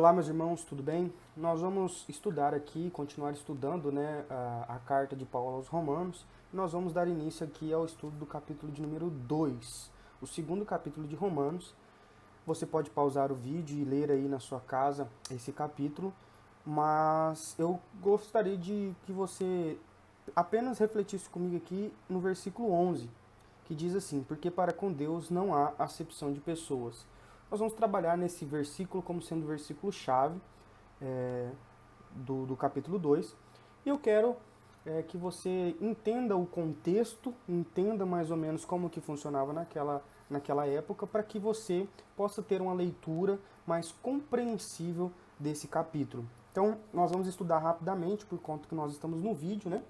Olá, meus irmãos, tudo bem? Nós vamos estudar aqui, continuar estudando, né, a carta de Paulo aos Romanos. Nós vamos dar início aqui ao estudo do capítulo de número 2, o segundo capítulo de Romanos. Você pode pausar o vídeo e ler aí na sua casa esse capítulo, mas eu gostaria de que você apenas refletisse comigo aqui no versículo 11, que diz assim: porque para com Deus não há acepção de pessoas. Nós vamos trabalhar nesse versículo como sendo o versículo-chave do capítulo 2. E eu quero que você entenda o contexto, entenda mais ou menos como que funcionava naquela época, para que você possa ter uma leitura mais compreensível desse capítulo. Então, nós vamos estudar rapidamente, por conta que nós estamos no vídeo, né?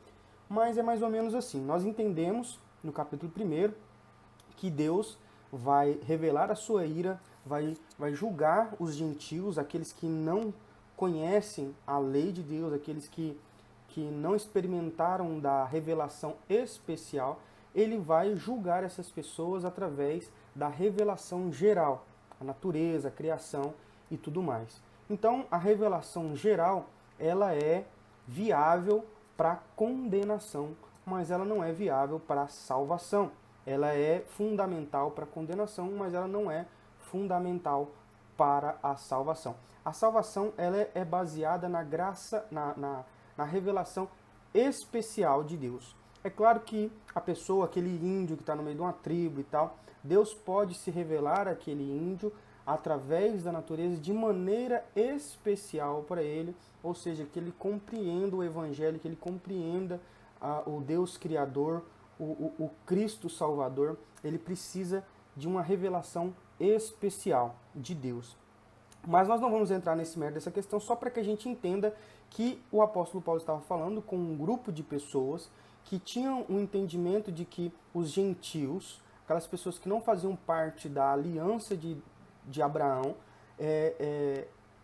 Mas é mais ou menos assim. Nós entendemos, no capítulo 1, que Deus vai revelar a sua ira, vai julgar os gentios, aqueles que não conhecem a lei de Deus, aqueles que não experimentaram da revelação especial. Ele vai julgar essas pessoas através da revelação geral, a natureza, a criação e tudo mais. Então, a revelação geral, ela é viável para condenação, mas ela não é viável para salvação. Ela é fundamental para a condenação, mas ela não é fundamental para a salvação. A salvação ela é baseada na graça, na revelação especial de Deus. É claro que a pessoa, aquele índio que está no meio de uma tribo e tal, Deus pode se revelar àquele índio através da natureza de maneira especial para ele, ou seja, que ele compreenda o Evangelho, que ele compreenda o Deus Criador, o Cristo Salvador. Ele precisa de uma revelação especial de Deus. Mas nós não vamos entrar nesse mérito dessa questão, só para que a gente entenda que o apóstolo Paulo estava falando com um grupo de pessoas que tinham um entendimento de que os gentios, aquelas pessoas que não faziam parte da aliança de Abraão,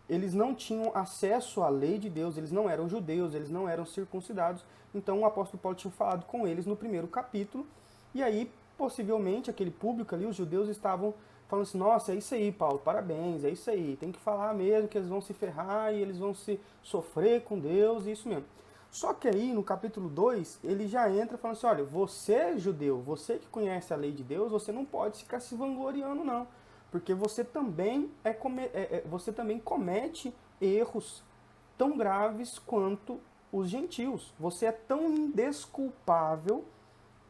eles não tinham acesso à lei de Deus, eles não eram judeus, eles não eram circuncidados. Então o apóstolo Paulo tinha falado com eles no primeiro capítulo, e aí possivelmente aquele público ali, os judeus, estavam falando assim: nossa, é isso aí, Paulo, parabéns, é isso aí, tem que falar mesmo que eles vão se ferrar e eles vão se sofrer com Deus, isso mesmo. Só que aí no capítulo 2, ele já entra falando assim: olha, você judeu, você que conhece a lei de Deus, você não pode ficar se vangloriando não, porque você também, você também comete erros tão graves quanto os gentios. Você é tão indesculpável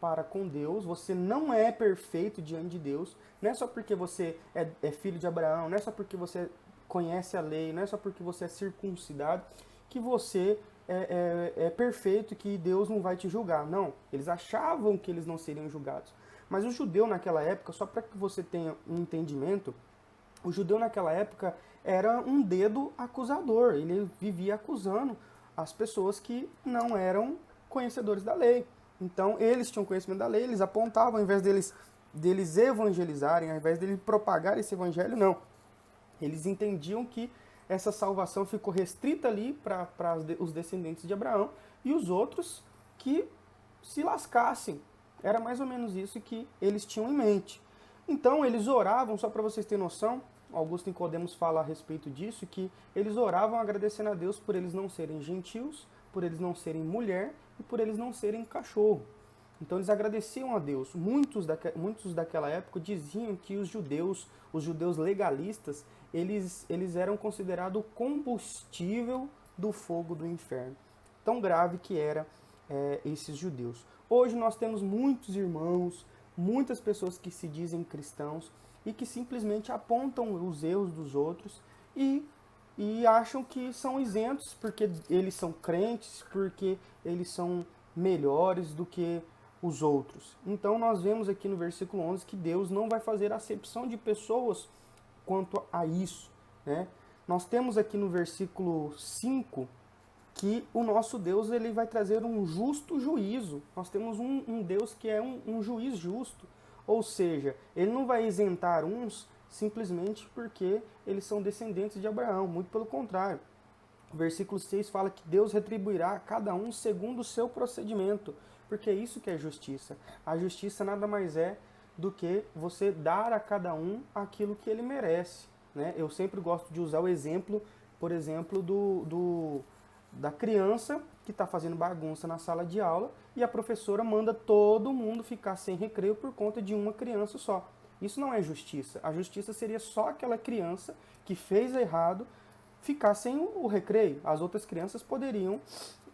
para com Deus, você não é perfeito diante de Deus, não é só porque você é filho de Abraão, não é só porque você conhece a lei, não é só porque você é circuncidado, que você é perfeito, que Deus não vai te julgar. Não, eles achavam que eles não seriam julgados. Mas o judeu naquela época, só para que você tenha um entendimento, o judeu naquela época era um dedo acusador, ele vivia acusando as pessoas que não eram conhecedores da lei. Então eles tinham conhecimento da lei, eles apontavam, ao invés deles evangelizarem, ao invés deles propagar esse evangelho, não. Eles entendiam que essa salvação ficou restrita ali para os descendentes de Abraão, e os outros que se lascassem. Era mais ou menos isso que eles tinham em mente. Então eles oravam, só para vocês terem noção, Augusto Nicodemos fala a respeito disso, que eles oravam agradecendo a Deus por eles não serem gentios, por eles não serem mulher e por eles não serem cachorro. Então eles agradeciam a Deus. Muitos daquela época diziam que os judeus legalistas, eles eram considerados o combustível do fogo do inferno. Tão grave que era esses judeus. Hoje nós temos muitos irmãos, muitas pessoas que se dizem cristãos e que simplesmente apontam os erros dos outros e acham que são isentos porque eles são crentes, porque eles são melhores do que os outros. Então nós vemos aqui no versículo 11 que Deus não vai fazer acepção de pessoas quanto a isso, né? Nós temos aqui no versículo 5 que o nosso Deus ele vai trazer um justo juízo. Nós temos um Deus que é um juiz justo. Ou seja, ele não vai isentar uns simplesmente porque eles são descendentes de Abraão. Muito pelo contrário. O versículo 6 fala que Deus retribuirá a cada um segundo o seu procedimento. Porque é isso que é justiça. A justiça nada mais é do que você dar a cada um aquilo que ele merece, né? Eu sempre gosto de usar o exemplo por exemplo, da criança que está fazendo bagunça na sala de aula e a professora manda todo mundo ficar sem recreio por conta de uma criança só. Isso não é justiça. A justiça seria só aquela criança que fez errado ficar sem o recreio. As outras crianças poderiam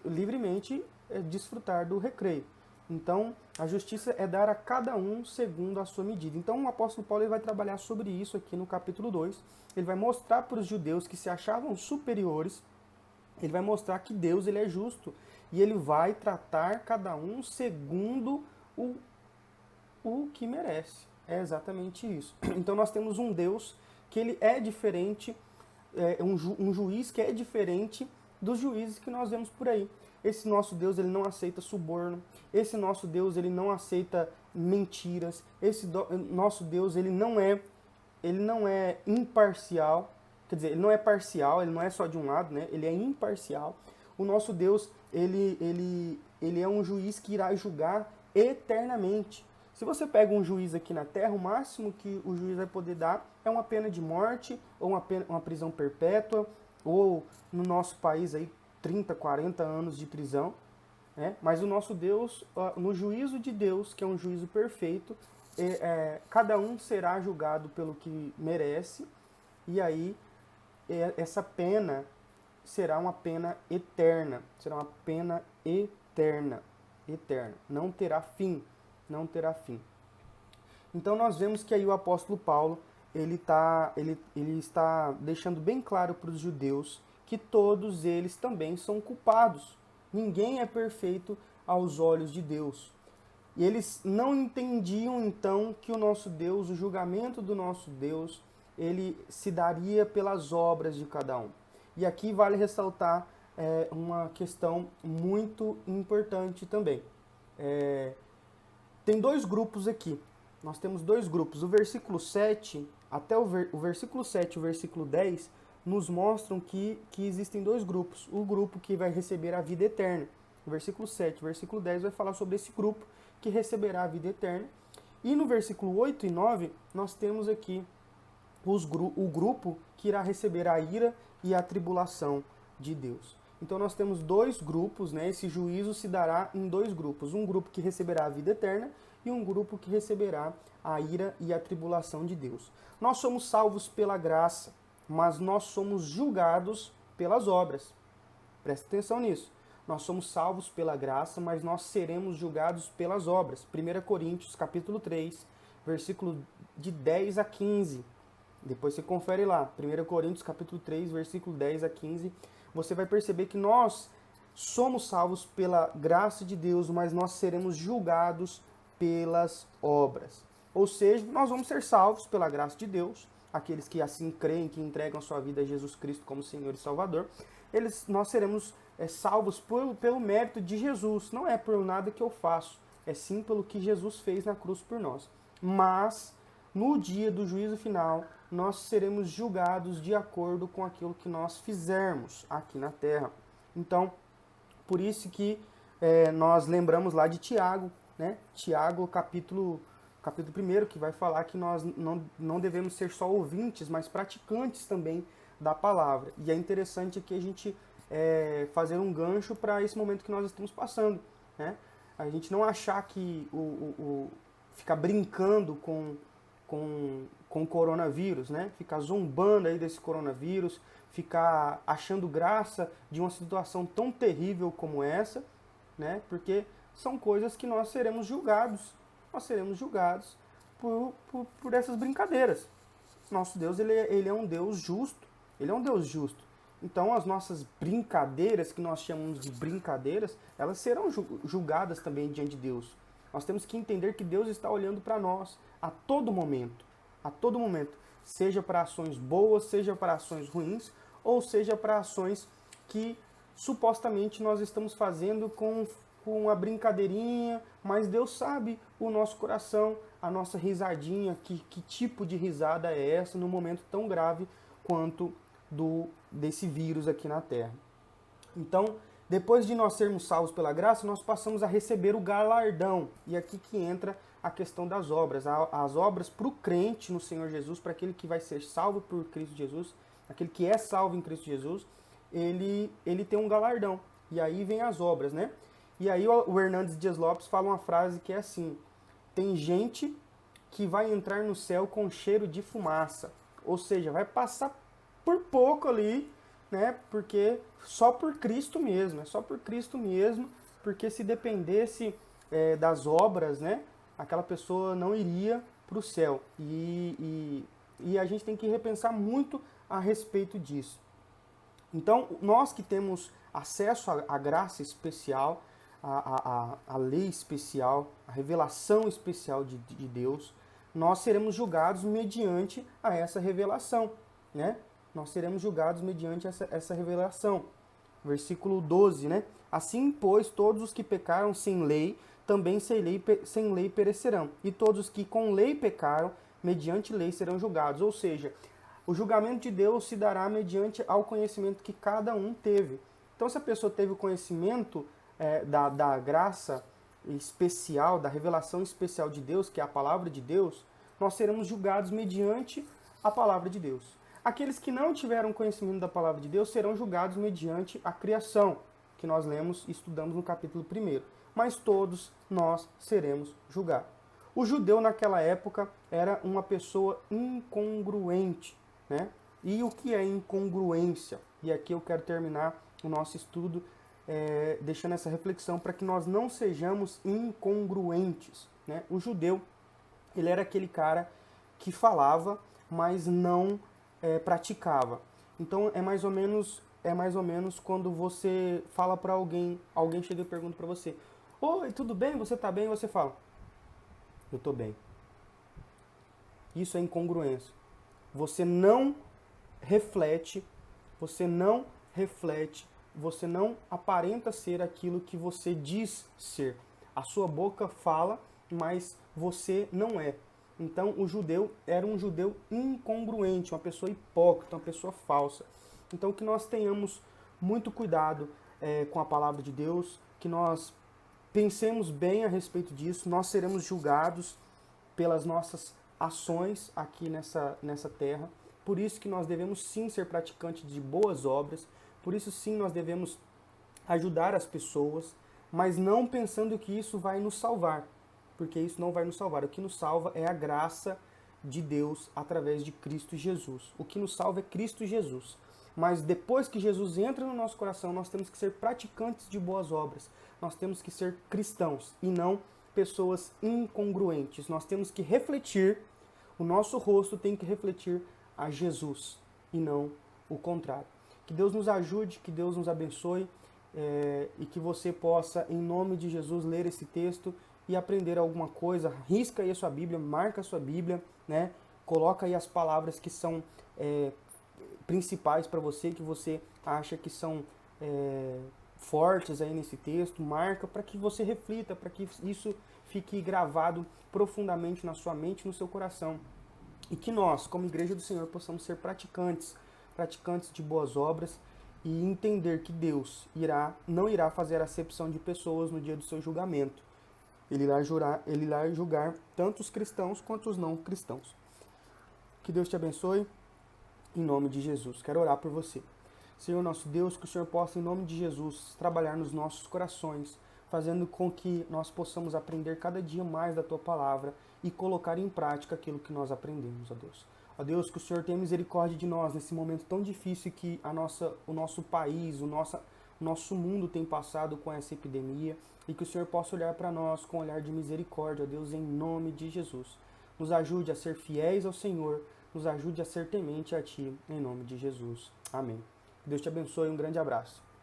livremente desfrutar do recreio. Então, a justiça é dar a cada um segundo a sua medida. Então, o apóstolo Paulo ele vai trabalhar sobre isso aqui no capítulo 2. Ele vai mostrar para os judeus que se achavam superiores, ele vai mostrar que Deus ele é justo e ele vai tratar cada um segundo o que merece. É exatamente isso. Então, nós temos um Deus que ele é diferente, um juiz que é diferente dos juízes que nós vemos por aí. Esse nosso Deus, ele não aceita suborno. Esse nosso Deus, ele não aceita mentiras. Nosso Deus, ele não é imparcial. Quer dizer, ele não é parcial, ele não é só de um lado, né? Ele é imparcial. O nosso Deus, ele é um juiz que irá julgar eternamente. Se você pega um juiz aqui na Terra, o máximo que o juiz vai poder dar é uma pena de morte, ou uma prisão perpétua, ou no nosso país aí, 30, 40 anos de prisão, né? Mas o nosso Deus, no juízo de Deus, que é um juízo perfeito, cada um será julgado pelo que merece, e aí essa pena será uma pena eterna, será uma pena eterna, não terá fim, não terá fim. Então nós vemos que aí o apóstolo Paulo, ele está deixando bem claro para os judeus que todos eles também são culpados. Ninguém é perfeito aos olhos de Deus. E eles não entendiam então que o nosso Deus, o julgamento do nosso Deus, ele se daria pelas obras de cada um. E aqui vale ressaltar uma questão muito importante também. Tem dois grupos aqui. Nós temos dois grupos. O versículo 7, até o versículo 7 e o versículo 10, nos mostram que existem dois grupos. O grupo que vai receber a vida eterna. O versículo 7 e o versículo 10 vai falar sobre esse grupo que receberá a vida eterna. E no versículo 8 e 9, nós temos aqui o grupo que irá receber a ira e a tribulação de Deus. Então nós temos dois grupos, né? Esse juízo se dará em dois grupos. Um grupo que receberá a vida eterna e um grupo que receberá a ira e a tribulação de Deus. Nós somos salvos pela graça, mas nós somos julgados pelas obras. Presta atenção nisso. Nós somos salvos pela graça, mas nós seremos julgados pelas obras. 1 Coríntios, capítulo 3, versículo de 10 a 15. Depois você confere lá. 1 Coríntios, capítulo 3, versículo 10 a 15. Você vai perceber que nós somos salvos pela graça de Deus, mas nós seremos julgados pelas obras. Ou seja, nós vamos ser salvos pela graça de Deus. Aqueles que assim creem, que entregam a sua vida a Jesus Cristo como Senhor e Salvador, nós seremos salvos pelo mérito de Jesus. Não é por nada que eu faço, é sim pelo que Jesus fez na cruz por nós. Mas, no dia do juízo final, nós seremos julgados de acordo com aquilo que nós fizermos aqui na terra. Então, por isso que nós lembramos lá de Tiago, né? Tiago, capítulo 1, que vai falar que nós não devemos ser só ouvintes, mas praticantes também da palavra. E é interessante aqui a gente fazer um gancho para esse momento que nós estamos passando, né? A gente não achar que ficar brincando com o coronavírus, né? Ficar zombando aí desse coronavírus, ficar achando graça de uma situação tão terrível como essa, né? Porque são coisas que nós seremos julgados. Nós seremos julgados por essas brincadeiras. Nosso Deus, ele é um Deus justo. Ele é um Deus justo. Então, as nossas brincadeiras, que nós chamamos de brincadeiras, elas serão julgadas também diante de Deus. Nós temos que entender que Deus está olhando para nós a todo momento. A todo momento. Seja para ações boas, seja para ações ruins, ou seja para ações que supostamente nós estamos fazendo com uma brincadeirinha, mas Deus sabe o nosso coração, a nossa risadinha, que tipo de risada é essa no momento tão grave quanto desse vírus aqui na Terra. Então, depois de nós sermos salvos pela graça, nós passamos a receber o galardão. E aqui que entra a questão das obras. As obras para o crente no Senhor Jesus, para aquele que vai ser salvo por Cristo Jesus, aquele que é salvo em Cristo Jesus, ele tem um galardão. E aí vem as obras, né? E aí o Hernandes Dias Lopes fala uma frase que é assim: tem gente que vai entrar no céu com cheiro de fumaça. Ou seja, vai passar por pouco ali, né? Porque só por Cristo mesmo, é só por Cristo mesmo, porque se dependesse das obras, né? Aquela pessoa não iria para o céu. E a gente tem que repensar muito a respeito disso. Então, nós que temos acesso à graça especial, à lei especial, à revelação especial de Deus, nós seremos julgados mediante a essa revelação, né? Nós seremos julgados mediante essa revelação. Versículo 12, né? Assim, pois, todos os que pecaram sem lei, também sem lei perecerão. E todos os que com lei pecaram, mediante lei serão julgados. Ou seja, o julgamento de Deus se dará mediante ao conhecimento que cada um teve. Então, se a pessoa teve o conhecimento da graça especial, da revelação especial de Deus, que é a palavra de Deus, nós seremos julgados mediante a palavra de Deus. Aqueles que não tiveram conhecimento da palavra de Deus serão julgados mediante a criação, que nós lemos e estudamos no capítulo 1. Mas todos nós seremos julgados. O judeu naquela época era uma pessoa incongruente, né? E o que é incongruência? E aqui eu quero terminar o nosso estudo deixando essa reflexão para que nós não sejamos incongruentes, né? O judeu, ele era aquele cara que falava, mas não praticava. Então é mais ou menos quando você fala para alguém chega e pergunta para você: oi, tudo bem? Você tá bem? E você fala: eu tô bem. Isso é incongruência. Você não reflete, você não aparenta ser aquilo que você diz ser. A sua boca fala, mas você não é. Então o judeu era um judeu incongruente, uma pessoa hipócrita, uma pessoa falsa. Então que nós tenhamos muito cuidado com a palavra de Deus, que nós pensemos bem a respeito disso. Nós seremos julgados pelas nossas ações aqui nessa terra. Por isso que nós devemos sim ser praticantes de boas obras. Por isso sim nós devemos ajudar as pessoas, mas não pensando que isso vai nos salvar. Porque isso não vai nos salvar. O que nos salva é a graça de Deus através de Cristo Jesus. O que nos salva é Cristo Jesus. Mas depois que Jesus entra no nosso coração, nós temos que ser praticantes de boas obras. Nós temos que ser cristãos e não pessoas incongruentes. Nós temos que refletir, o nosso rosto tem que refletir a Jesus e não o contrário. Que Deus nos ajude, que Deus nos abençoe e que você possa, em nome de Jesus, ler esse texto e aprender alguma coisa. Risca aí a sua Bíblia, marca a sua Bíblia, né? Coloca aí as palavras que são principais para você, que você acha que são fortes aí nesse texto, marca para que você reflita, para que isso fique gravado profundamente na sua mente e no seu coração. E que nós, como Igreja do Senhor, possamos ser praticantes de boas obras e entender que Deus não irá fazer acepção de pessoas no dia do seu julgamento. Ele irá julgar tanto os cristãos quanto os não cristãos. Que Deus te abençoe, em nome de Jesus. Quero orar por você. Senhor nosso Deus, que o Senhor possa, em nome de Jesus, trabalhar nos nossos corações, fazendo com que nós possamos aprender cada dia mais da Tua Palavra e colocar em prática aquilo que nós aprendemos, ó Deus. Ó Deus, que o Senhor tenha misericórdia de nós nesse momento tão difícil que o nosso país, o nosso mundo tem passado com essa epidemia, e que o Senhor possa olhar para nós com um olhar de misericórdia, ó Deus, em nome de Jesus. Nos ajude a ser fiéis ao Senhor, nos ajude a ser temente a Ti, em nome de Jesus. Amém. Deus te abençoe, um grande abraço.